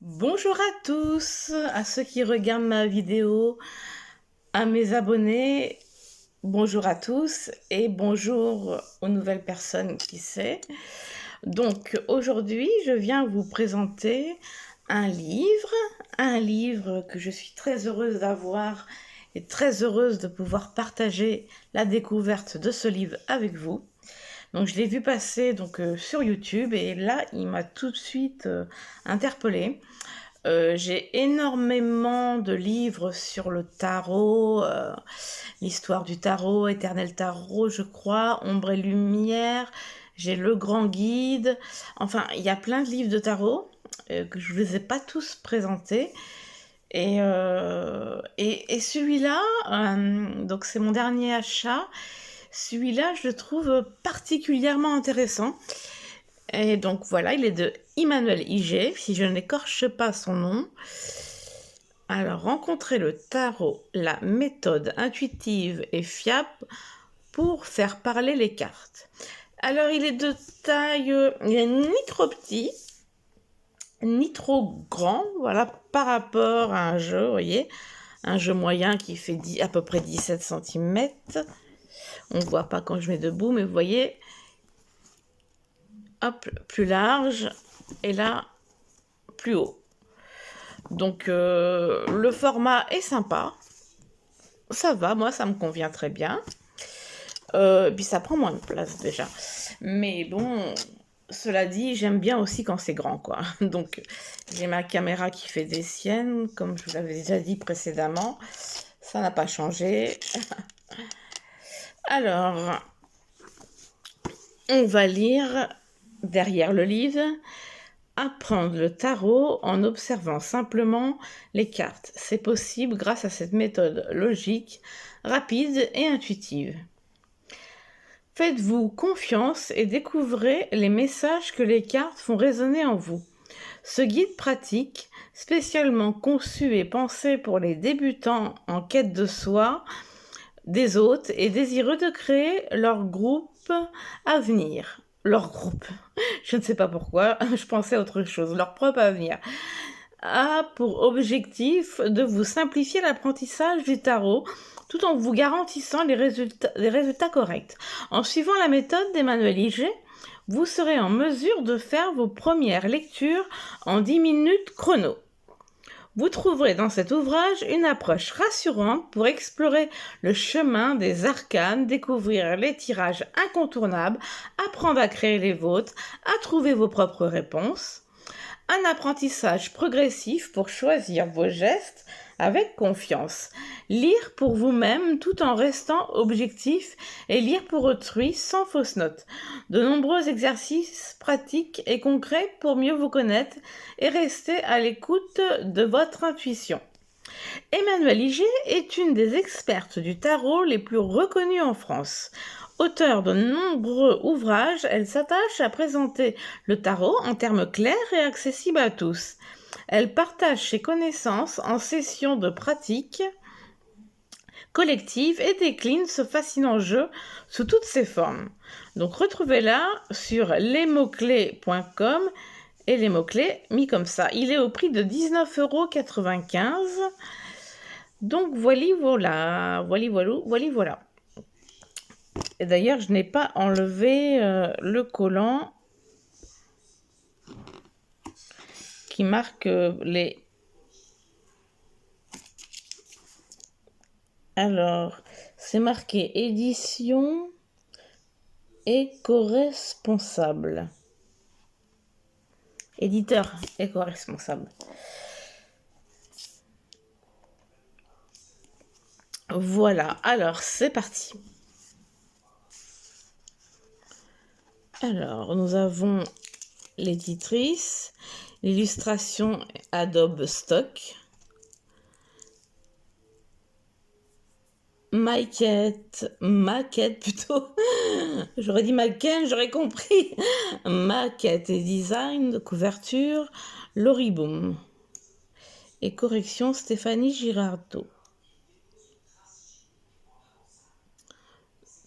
Bonjour à tous, à ceux qui regardent ma vidéo, à mes abonnés, bonjour à tous et bonjour aux nouvelles personnes qui sait. Donc aujourd'hui, je viens vous présenter un livre que je suis très heureuse d'avoir et très heureuse de pouvoir partager la découverte de ce livre avec vous. Donc je l'ai vu passer sur YouTube et là, il m'a tout de suite interpellée. J'ai énormément de livres sur le tarot, l'histoire du tarot, Éternel Tarot, je crois, Ombre et Lumière, j'ai Le Grand Guide. Enfin, il y a plein de livres de tarot que je ne vous ai pas tous présentés. Et celui-là, donc c'est mon dernier achat. Celui-là, je le trouve particulièrement intéressant. Et donc voilà, il est de Emmanuel Iger, si je n'écorche pas son nom. Alors, rencontrer le tarot, la méthode intuitive et fiable pour faire parler les cartes. Alors, il est de taille, il n'est ni trop petit, ni trop grand, voilà, par rapport à un jeu, vous voyez, un jeu moyen qui fait à peu près 17 cm. On ne voit pas quand je mets debout, mais vous voyez, hop, plus large, et là, plus haut. Donc le format est sympa, ça va, moi ça me convient très bien. Puis ça prend moins de place déjà. Mais bon, cela dit, j'aime bien aussi quand c'est grand, quoi. Donc j'ai ma caméra qui fait des siennes, comme je vous l'avais déjà dit précédemment. Ça n'a pas changé. Alors, on va lire derrière le livre. Apprendre le tarot en observant simplement les cartes. C'est possible grâce à cette méthode logique, rapide et intuitive. Faites-vous confiance et découvrez les messages que les cartes font résonner en vous. Ce guide pratique, spécialement conçu et pensé pour les débutants en quête de soi, des autres et désireux de créer leur groupe à venir. Leur groupe. Je ne sais pas pourquoi, je pensais à autre chose. Leur propre avenir a pour objectif de vous simplifier l'apprentissage du tarot tout en vous garantissant des résultats corrects. En suivant la méthode d'Emmanuel Iger, vous serez en mesure de faire vos premières lectures en 10 minutes chrono. Vous trouverez dans cet ouvrage une approche rassurante pour explorer le chemin des arcanes, découvrir les tirages incontournables, apprendre à créer les vôtres, à trouver vos propres réponses. Un apprentissage progressif pour choisir vos gestes avec confiance. Lire pour vous-même tout en restant objectif et lire pour autrui sans fausse note. De nombreux exercices pratiques et concrets pour mieux vous connaître et rester à l'écoute de votre intuition. Emmanuel Iger est une des expertes du tarot les plus reconnues en France. Auteure de nombreux ouvrages, elle s'attache à présenter le tarot en termes clairs et accessibles à tous. Elle partage ses connaissances en sessions de pratique collective et décline ce fascinant jeu sous toutes ses formes. Donc retrouvez-la sur lesmotsclés.com et les mots-clés mis comme ça. Il est au prix de 19,95 €. Donc voilà. Et d'ailleurs, je n'ai pas enlevé le collant qui marque les... Alors, c'est marqué édition éco-responsable. Éditeur éco-responsable. Voilà, alors c'est parti. Alors, nous avons l'éditrice, l'illustration Adobe Stock, maquette plutôt, j'aurais dit maquette, j'aurais compris, maquette et design de couverture, Loriboom, et correction Stéphanie Girardot.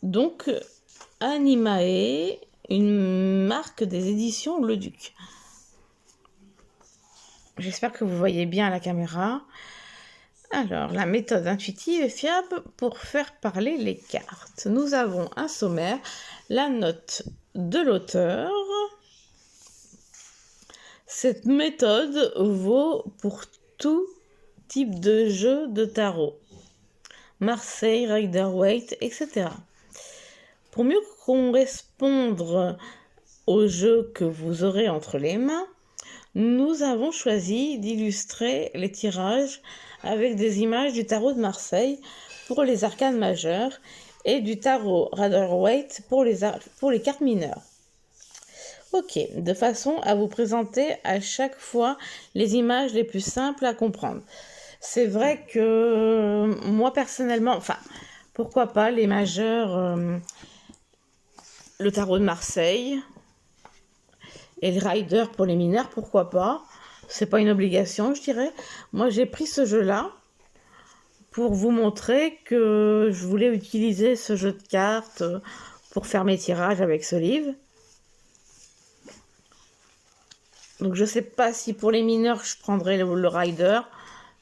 Donc, Animae, une marque des éditions Le Duc. J'espère que vous voyez bien à la caméra. Alors, la méthode intuitive et fiable pour faire parler les cartes. Nous avons un sommaire, la note de l'auteur. Cette méthode vaut pour tout type de jeu de tarot. Marseille, Rider-Waite, etc. Pour mieux correspondre au jeu que vous aurez entre les mains, nous avons choisi d'illustrer les tirages avec des images du tarot de Marseille pour les arcanes majeures et du tarot Rider-Waite pour les cartes mineures. Ok, de façon à vous présenter à chaque fois les images les plus simples à comprendre. C'est vrai que moi personnellement, enfin, pourquoi pas les majeurs, le tarot de Marseille et le rider pour les mineurs, pourquoi pas. C'est pas une obligation, je dirais. Moi, j'ai pris ce jeu-là pour vous montrer que je voulais utiliser ce jeu de cartes pour faire mes tirages avec ce livre. Donc, je sais pas si pour les mineurs, je prendrai le rider.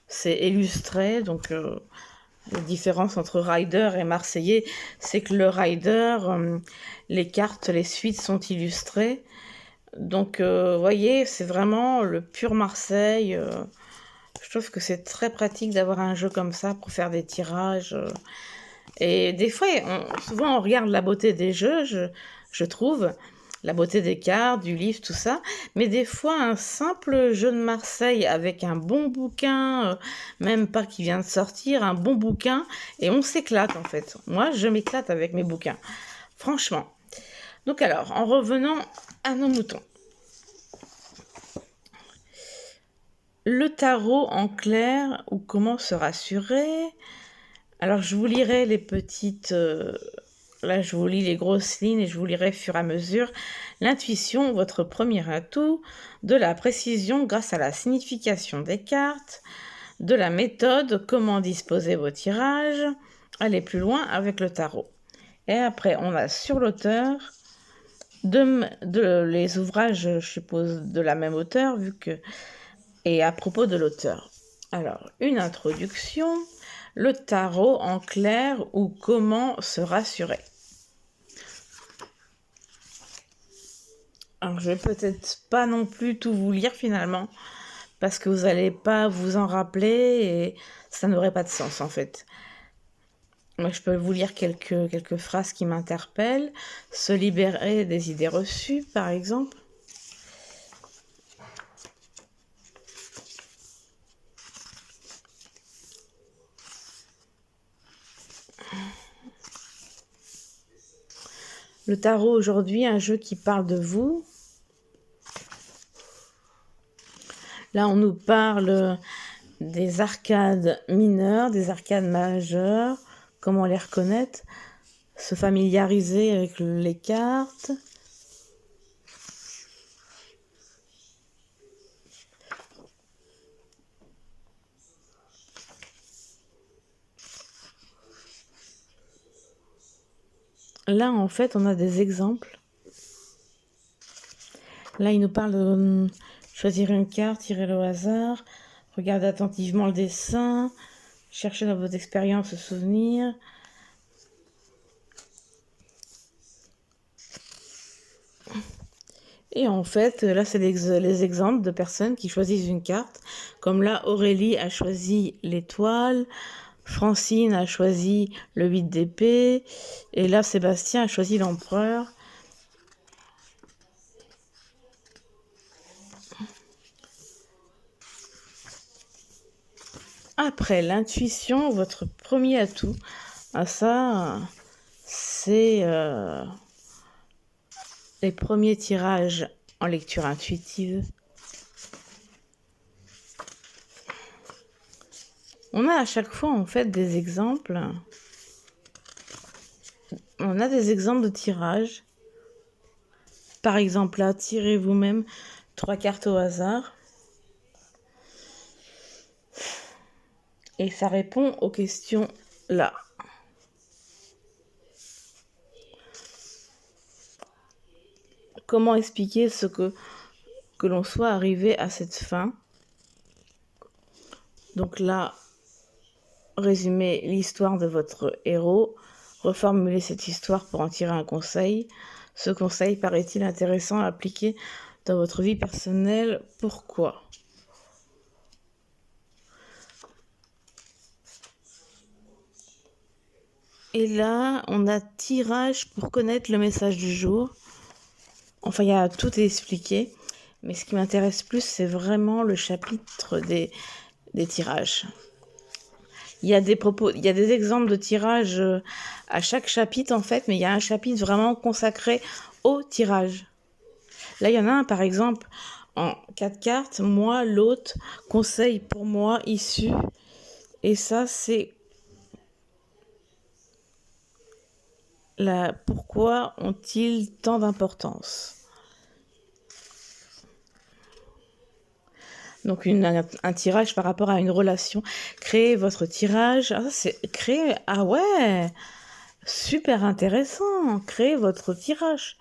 C'est illustré, donc la différence entre rider et marseillais, c'est que le rider, les cartes, les suites sont illustrées. Donc, voyez, c'est vraiment le pur Marseille. Je trouve que c'est très pratique d'avoir un jeu comme ça pour faire des tirages. Et des fois, souvent, on regarde la beauté des jeux, je trouve, la beauté des cartes, du livre, tout ça. Mais des fois, un simple jeu de Marseille avec un bon bouquin, même pas qui vient de sortir, un bon bouquin, et on s'éclate en fait. Moi, je m'éclate avec mes bouquins, franchement. Donc alors, en revenant à nos moutons. Le tarot en clair, ou comment se rassurer. Alors, je vous lirai les petites... là, je vous lis les grosses lignes et je vous lirai au fur et à mesure. L'intuition, votre premier atout. De la précision grâce à la signification des cartes. De la méthode, comment disposer vos tirages. Aller plus loin avec le tarot. Et après, on a sur l'auteur... De les ouvrages, je suppose, de la même auteur, vu que... Et à propos de l'auteur. Alors, une introduction, le tarot en clair ou comment se rassurer. Alors, je vais peut-être pas non plus tout vous lire finalement, parce que vous n'allez pas vous en rappeler et ça n'aurait pas de sens en fait. Moi, je peux vous lire quelques phrases qui m'interpellent. Se libérer des idées reçues, par exemple. Le tarot aujourd'hui, un jeu qui parle de vous. Là, on nous parle des arcades mineures, des arcades majeures, comment les reconnaître, se familiariser avec les cartes. Là, en fait, on a des exemples. Là, il nous parle de choisir une carte, tirer le hasard, regarder attentivement le dessin, chercher dans vos expériences souvenirs. Et en fait, là, c'est les exemples de personnes qui choisissent une carte. Comme là, Aurélie a choisi l'étoile, Francine a choisi le 8 d'épée, et là, Sébastien a choisi l'empereur. Après, l'intuition, votre premier atout. Ah, ça, c'est les premiers tirages en lecture intuitive. On a à chaque fois, en fait, des exemples. On a des exemples de tirage. Par exemple, là, tirez vous-même 3 cartes au hasard. Et ça répond aux questions là. Comment expliquer ce que l'on soit arrivé à cette fin? Donc là, résumez l'histoire de votre héros, reformulez cette histoire pour en tirer un conseil. Ce conseil paraît-il intéressant à appliquer dans votre vie personnelle? Pourquoi? Et là, on a tirage pour connaître le message du jour. Enfin, il y a tout expliqué. Mais ce qui m'intéresse plus, c'est vraiment le chapitre des tirages. Il y a des exemples de tirages à chaque chapitre, en fait, mais il y a un chapitre vraiment consacré au tirage. Là, il y en a un, par exemple, en 4 cartes, moi, l'autre, conseil pour moi, issu. Et ça, c'est pourquoi ont-ils tant d'importance? Donc un tirage par rapport à une relation. Créez votre tirage. Ah ouais, super intéressant. Créez votre tirage.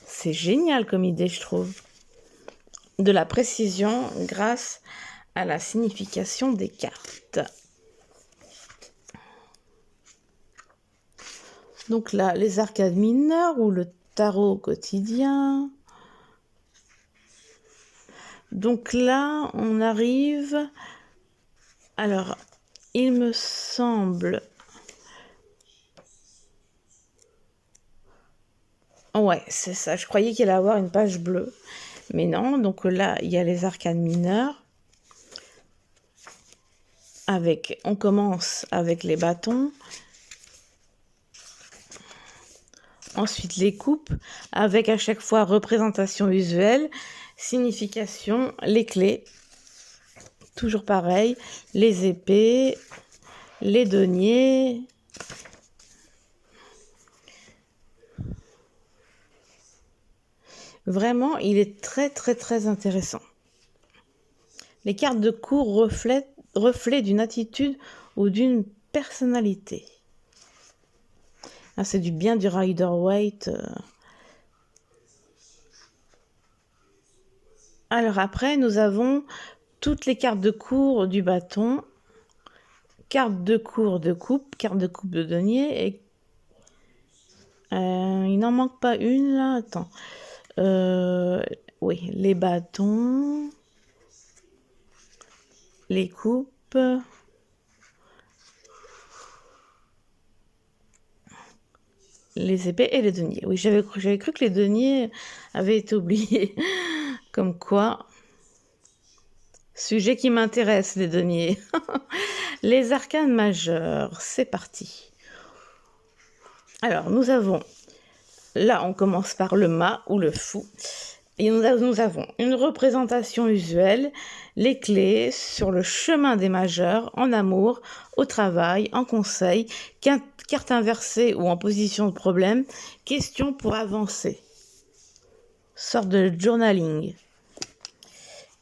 C'est génial comme idée, je trouve. De la précision grâce à la signification des cartes. Donc là, les arcades mineures ou le tarot quotidien. Donc là, on arrive... Alors, il me semble... Ouais, c'est ça. Je croyais qu'il allait avoir une page bleue. Mais non, donc là, il y a les arcades mineures. On commence avec les bâtons. Ensuite, les coupes, avec à chaque fois représentation usuelle, signification, les clés. Toujours pareil, les épées, les deniers. Vraiment, il est très, très, très intéressant. Les cartes de cours reflets d'une attitude ou d'une personnalité. Ah, c'est du Rider-Waite. Alors après, nous avons toutes les cartes de cours du bâton, cartes de cours de coupe, cartes de coupe de denier et il n'en manque pas une là. Attends. Oui, les bâtons, les coupes, les épées et les deniers. Oui, j'avais cru que les deniers avaient été oubliés. Comme quoi, sujet qui m'intéresse, les deniers. Les arcanes majeures, c'est parti. Alors, nous avons, là, on commence par le mât ou le fou. Et nous avons une représentation usuelle, les clés sur le chemin des majeurs, en amour, au travail, en conseil, carte inversée ou en position de problème, question pour avancer. Sorte de journaling.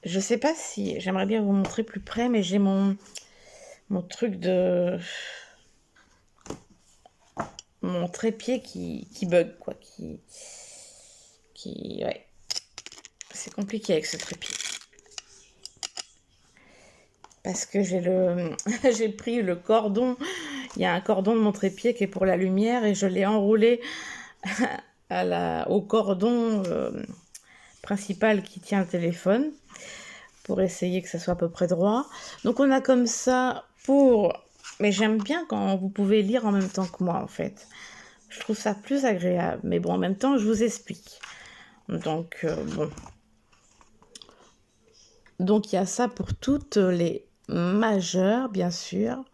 Je sais pas si... J'aimerais bien vous montrer plus près, mais j'ai mon truc de... Mon trépied qui bug, quoi. Ouais. C'est compliqué avec ce trépied. Parce que j'ai pris le cordon. Il y a un cordon de mon trépied qui est pour la lumière et je l'ai enroulé au cordon principal qui tient le téléphone pour essayer que ça soit à peu près droit. Donc on a comme ça pour... Mais j'aime bien quand vous pouvez lire en même temps que moi, en fait. Je trouve ça plus agréable. Mais bon, en même temps, je vous explique. Donc, bon. Donc, il y a ça pour toutes les majeures, bien sûr.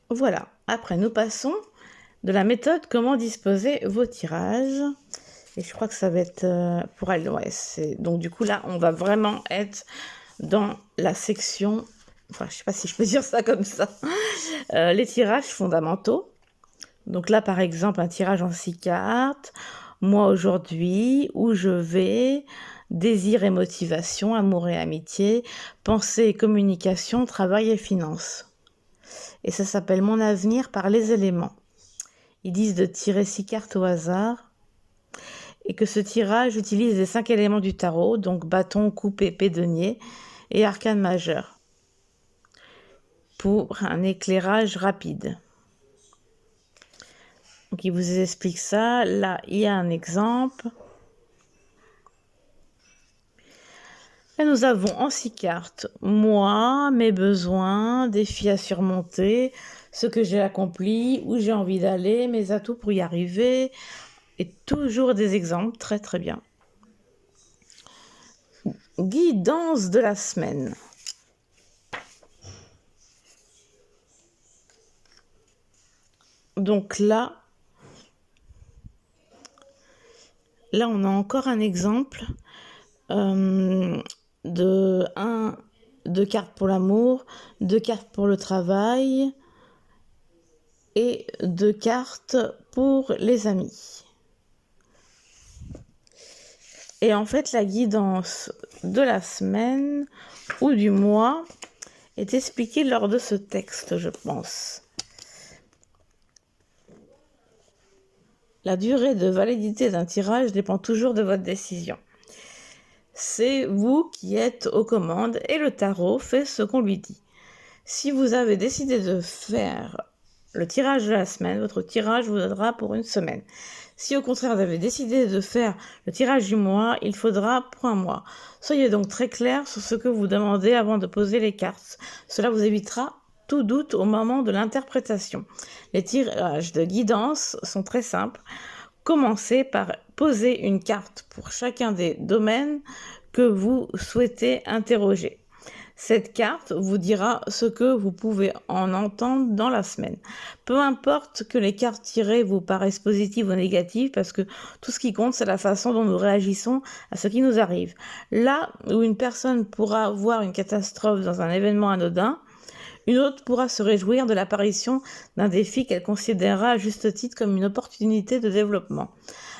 Voilà. Après, nous passons de la méthode comment disposer vos tirages. Et je crois que ça va être pour elle. Ouais, donc, du coup, là, on va vraiment être dans la section... Enfin, je sais pas si je peux dire ça comme ça. Les tirages fondamentaux. Donc là, par exemple, un tirage en 6 cartes. Moi aujourd'hui, où je vais, désir et motivation, amour et amitié, pensée et communication, travail et finances. Et ça s'appelle Mon avenir par les éléments. Ils disent de tirer 6 cartes au hasard et que ce tirage utilise les 5 éléments du tarot, donc bâton, coupe, épée, denier et arcane majeur. pour un éclairage rapide. Donc il vous explique ça. Là, il y a un exemple. Là, nous avons en 6 cartes, moi, mes besoins, défis à surmonter, ce que j'ai accompli, où j'ai envie d'aller, mes atouts pour y arriver, et toujours des exemples, très très bien. Guidance de la semaine. Donc là, on a encore un exemple de 2 cartes pour l'amour, 2 cartes pour le travail et 2 cartes pour les amis. Et en fait, la guidance de la semaine ou du mois est expliquée lors de ce texte, je pense. La durée de validité d'un tirage dépend toujours de votre décision. C'est vous qui êtes aux commandes et le tarot fait ce qu'on lui dit. Si vous avez décidé de faire le tirage de la semaine, votre tirage vous aidera pour une semaine. Si au contraire vous avez décidé de faire le tirage du mois, il faudra pour un mois. Soyez donc très clair sur ce que vous demandez avant de poser les cartes. Cela vous évitera tout doute au moment de l'interprétation. Les tirages de guidance sont très simples. Commencez par poser une carte pour chacun des domaines que vous souhaitez interroger. Cette carte vous dira ce que vous pouvez en entendre dans la semaine. Peu importe que les cartes tirées vous paraissent positives ou négatives, parce que tout ce qui compte, c'est la façon dont nous réagissons à ce qui nous arrive. Là où une personne pourra voir une catastrophe dans un événement anodin, une autre pourra se réjouir de l'apparition d'un défi qu'elle considérera à juste titre comme une opportunité de développement.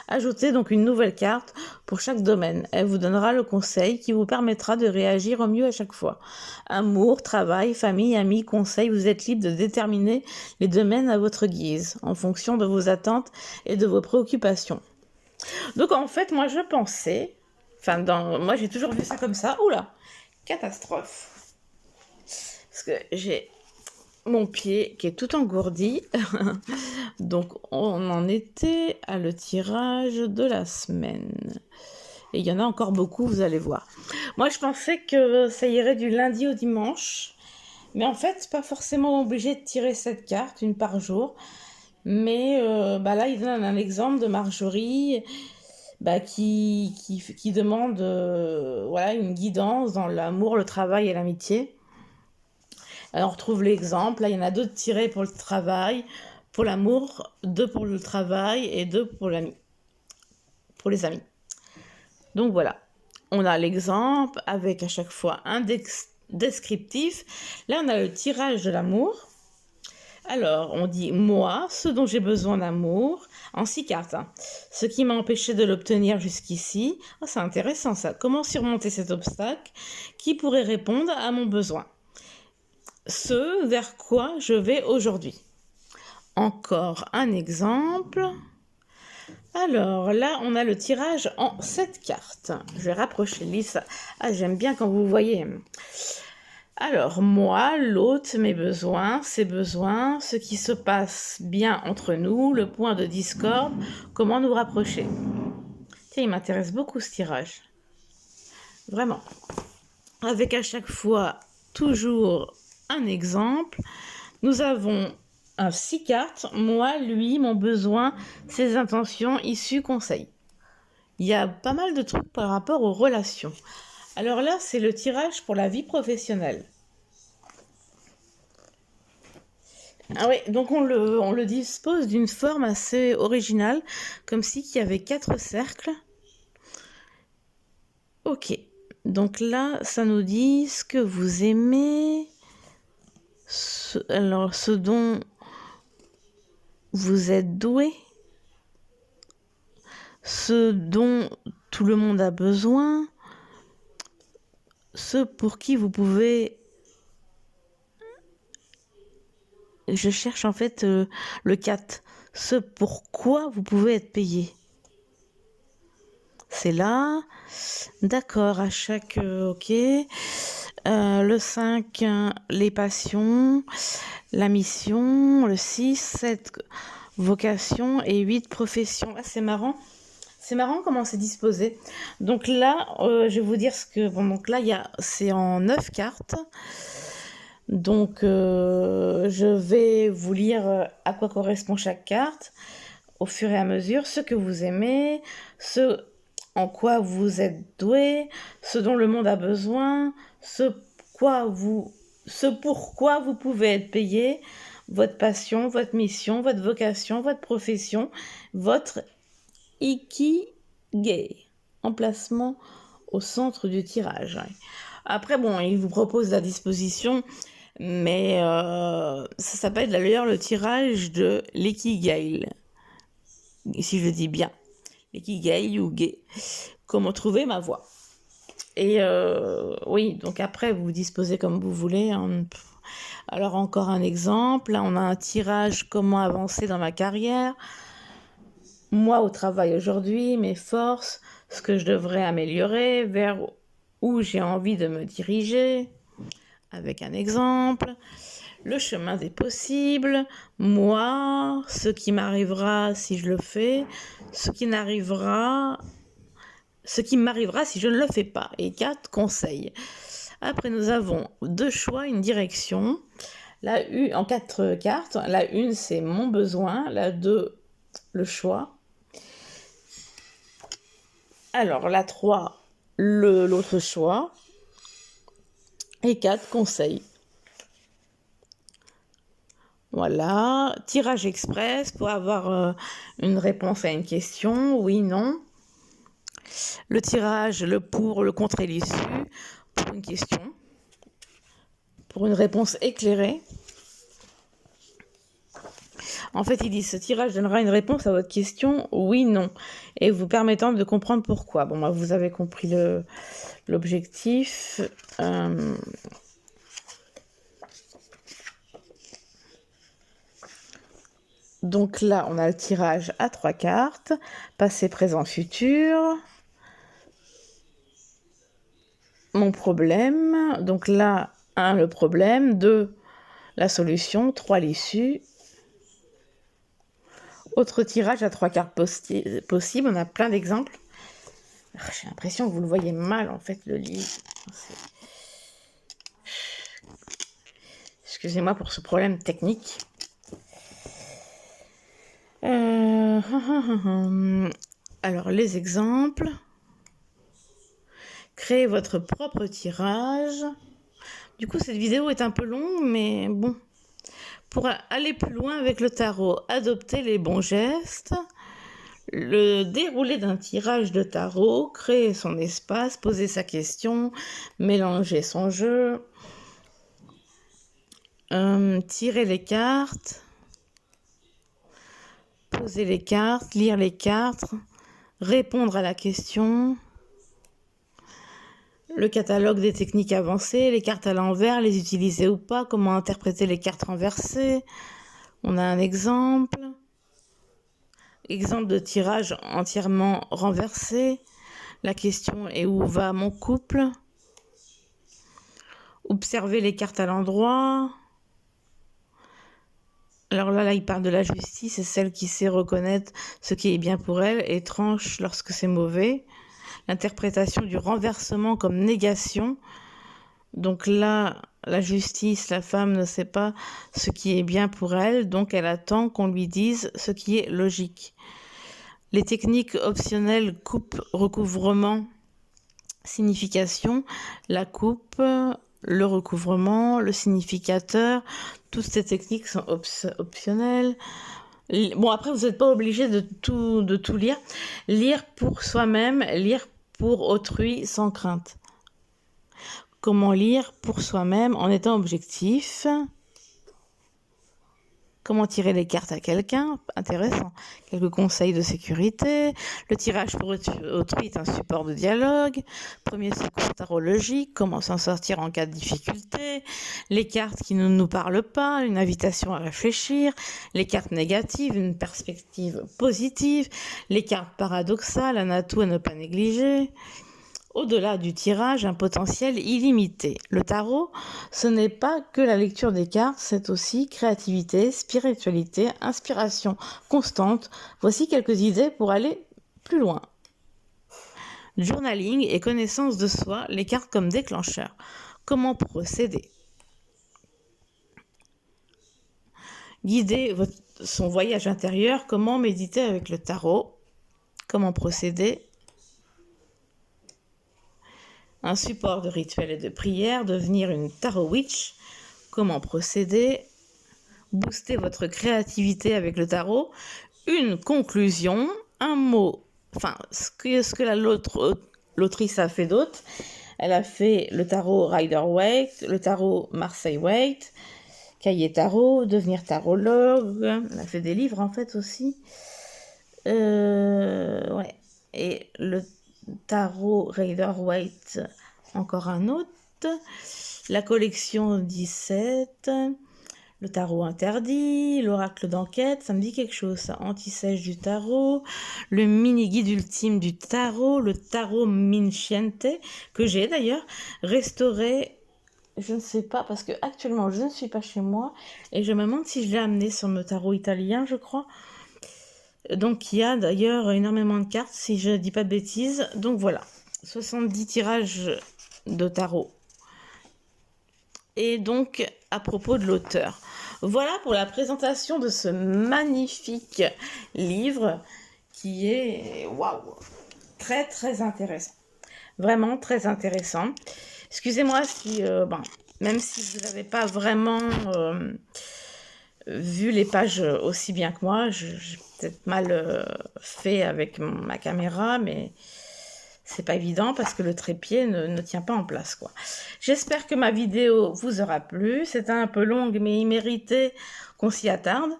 Ajoutez donc une nouvelle carte pour chaque domaine. Elle vous donnera le conseil qui vous permettra de réagir au mieux à chaque fois. Amour, travail, famille, amis, conseils, vous êtes libre de déterminer les domaines à votre guise, en fonction de vos attentes et de vos préoccupations. Donc en fait, moi je pensais, moi j'ai toujours vu ça comme ça. Oula, catastrophe. Parce que j'ai mon pied qui est tout engourdi. Donc on en était à le tirage de la semaine. Et il y en a encore beaucoup, vous allez voir. Moi je pensais que ça irait du lundi au dimanche. Mais en fait, c'est pas forcément obligé de tirer cette carte, une par jour. Mais là, il donne un exemple de Marjorie qui demande une guidance dans l'amour, le travail et l'amitié. Alors, on retrouve l'exemple. Là, il y en a 2 tirés pour le travail, pour l'amour, 2 pour le travail et 2 pour les amis. Donc voilà, on a l'exemple avec à chaque fois un descriptif. Là, on a le tirage de l'amour. Alors, on dit moi, ce dont j'ai besoin d'amour, en 6 cartes. Ce qui m'a empêché de l'obtenir jusqu'ici. Oh, c'est intéressant ça. Comment surmonter cet obstacle qui pourrait répondre à mon besoin? Ce vers quoi je vais aujourd'hui. Encore un exemple. Alors là, on a le tirage en 7 cartes. Je vais rapprocher Lisa. Ah, j'aime bien quand vous voyez. Alors, moi, l'autre, mes besoins, ses besoins, ce qui se passe bien entre nous, le point de discorde, comment nous rapprocher. Tiens, il m'intéresse beaucoup ce tirage. Vraiment. Avec à chaque fois, toujours un exemple. Nous avons 6 cartes, moi, lui, mon besoin, ses intentions, issues, conseils. Il y a pas mal de trucs par rapport aux relations. Alors là, c'est le tirage pour la vie professionnelle. Ah oui, donc on le dispose d'une forme assez originale, comme si il y avait 4 cercles. Ok, donc là, ça nous dit ce que vous aimez, ce dont vous êtes doué, ce dont tout le monde a besoin, ce pour qui vous pouvez... Je cherche en fait le 4. Ce pourquoi vous pouvez être payé. C'est là. D'accord, à chaque... ok. Le 5, les passions, la mission. Le 6, 7, vocation. Et 8, profession. Ah, c'est marrant. C'est marrant comment c'est disposé. Donc là, je vais vous dire ce que... Bon, donc là, c'est en 9 cartes. Donc, je vais vous lire à quoi correspond chaque carte au fur et à mesure, ce que vous aimez, ce en quoi vous êtes doué, ce dont le monde a besoin, ce pourquoi vous pouvez être payé, votre passion, votre mission, votre vocation, votre profession, votre ikigai, emplacement au centre du tirage. Après, bon, il vous propose la disposition, mais ça s'appelle d'ailleurs le tirage de l'ikigai, si je le dis bien. L'ikigai ou gai. Comment trouver ma voie. Et oui, donc après, vous disposez comme vous voulez. Alors, encore un exemple. Là, on a un tirage comment avancer dans ma carrière. Moi, au travail aujourd'hui, mes forces, ce que je devrais améliorer, vers où j'ai envie de me diriger. Avec un exemple. Le chemin des possibles, moi, ce qui m'arrivera si je le fais, ce qui m'arrivera si je ne le fais pas, et 4 conseils. Après, nous avons 2 choix, une direction. En 4 cartes, la 1, c'est mon besoin, la 2, le choix. Alors, la 3, l'autre choix, et 4, conseils. Voilà, tirage express pour avoir une réponse à une question, oui, non. Le tirage, le pour, le contre et l'issue, pour une question, pour une réponse éclairée. En fait, il dit, ce tirage donnera une réponse à votre question, oui, non, et vous permettant de comprendre pourquoi. Bon, vous avez compris l'objectif. Donc là, on a le tirage à 3 cartes, passé, présent, futur. Mon problème, donc là, 1, le problème, 2, la solution, 3, l'issue. Autre tirage à 3 cartes possibles, on a plein d'exemples. J'ai l'impression que vous le voyez mal, en fait, le livre. Excusez-moi pour ce problème technique. Alors, les exemples. Créez votre propre tirage. Du coup, cette vidéo est un peu longue, mais bon. Pour aller plus loin avec le tarot, adoptez les bons gestes. Le déroulé d'un tirage de tarot, créer son espace, poser sa question, mélanger son jeu, tirer les cartes, poser les cartes, lire les cartes, répondre à la question, le catalogue des techniques avancées, les cartes à l'envers, les utiliser ou pas, comment interpréter les cartes renversées. On a un exemple. Exemple de tirage entièrement renversé. La question est où va mon couple? Observer les cartes à l'endroit. Alors là, il parle de la justice, c'est celle qui sait reconnaître ce qui est bien pour elle et tranche lorsque c'est mauvais. L'interprétation du renversement comme négation. Donc là, la justice, la femme ne sait pas ce qui est bien pour elle, donc elle attend qu'on lui dise ce qui est logique. Les techniques optionnelles coupe, recouvrement, signification, la coupe, le recouvrement, le significateur, toutes ces techniques sont optionnelles. Bon, après, vous n'êtes pas obligé de tout lire. Lire pour soi-même, lire pour autrui sans crainte. Comment lire pour soi-même en étant objectif? Comment tirer les cartes à quelqu'un? Intéressant. Quelques conseils de sécurité. Le tirage pour autrui est un support de dialogue. Premier secours tarologique. Comment s'en sortir en cas de difficulté. Les cartes qui ne nous parlent pas. Une invitation à réfléchir. Les cartes négatives. Une perspective positive. Les cartes paradoxales. Un atout à ne pas négliger. Au-delà du tirage, un potentiel illimité. Le tarot, ce n'est pas que la lecture des cartes, c'est aussi créativité, spiritualité, inspiration constante. Voici quelques idées pour aller plus loin. Journaling et connaissance de soi, les cartes comme déclencheurs. Comment procéder? Guider son voyage intérieur, comment méditer avec le tarot? Comment procéder? Un support de rituel et de prière, devenir une tarot witch, comment procéder? Booster votre créativité avec le tarot, une conclusion, un mot, enfin ce que l'autrice a fait d'autre. Elle a fait le tarot Rider-Waite, le tarot Marseille-Waite, cahier tarot, devenir tarologue. Elle a fait des livres en fait aussi. Ouais. Et le tarot Rider-Waite, encore un autre. La collection 17, le tarot interdit, l'oracle d'enquête, ça me dit quelque chose, ça. Anti-sèche du tarot, le mini-guide ultime du tarot, le tarot Minciente, que j'ai d'ailleurs restauré, je ne sais pas, parce que actuellement je ne suis pas chez moi, et je me demande si je l'ai amené sur le tarot italien, je crois. Donc il y a d'ailleurs énormément de cartes, si je ne dis pas de bêtises. Donc voilà, 70 tirages de tarot. Et donc, à propos de l'auteur. Voilà pour la présentation de ce magnifique livre qui est, waouh, très très intéressant. Vraiment très intéressant. Excusez-moi si, même si vous n'avez pas vraiment vu les pages aussi bien que moi, j'ai peut-être mal fait avec ma caméra, mais c'est pas évident parce que le trépied ne tient pas en place, quoi. J'espère que ma vidéo vous aura plu. C'était un peu longue, mais il méritait qu'on s'y attarde.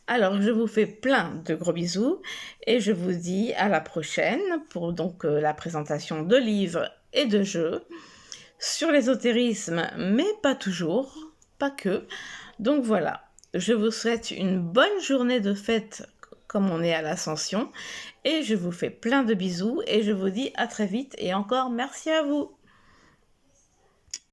Alors, je vous fais plein de gros bisous et je vous dis à la prochaine pour donc la présentation de livres et de jeux sur l'ésotérisme, mais pas toujours, pas que. Donc voilà, je vous souhaite une bonne journée de fête comme on est à l'Ascension et je vous fais plein de bisous et je vous dis à très vite et encore merci à vous.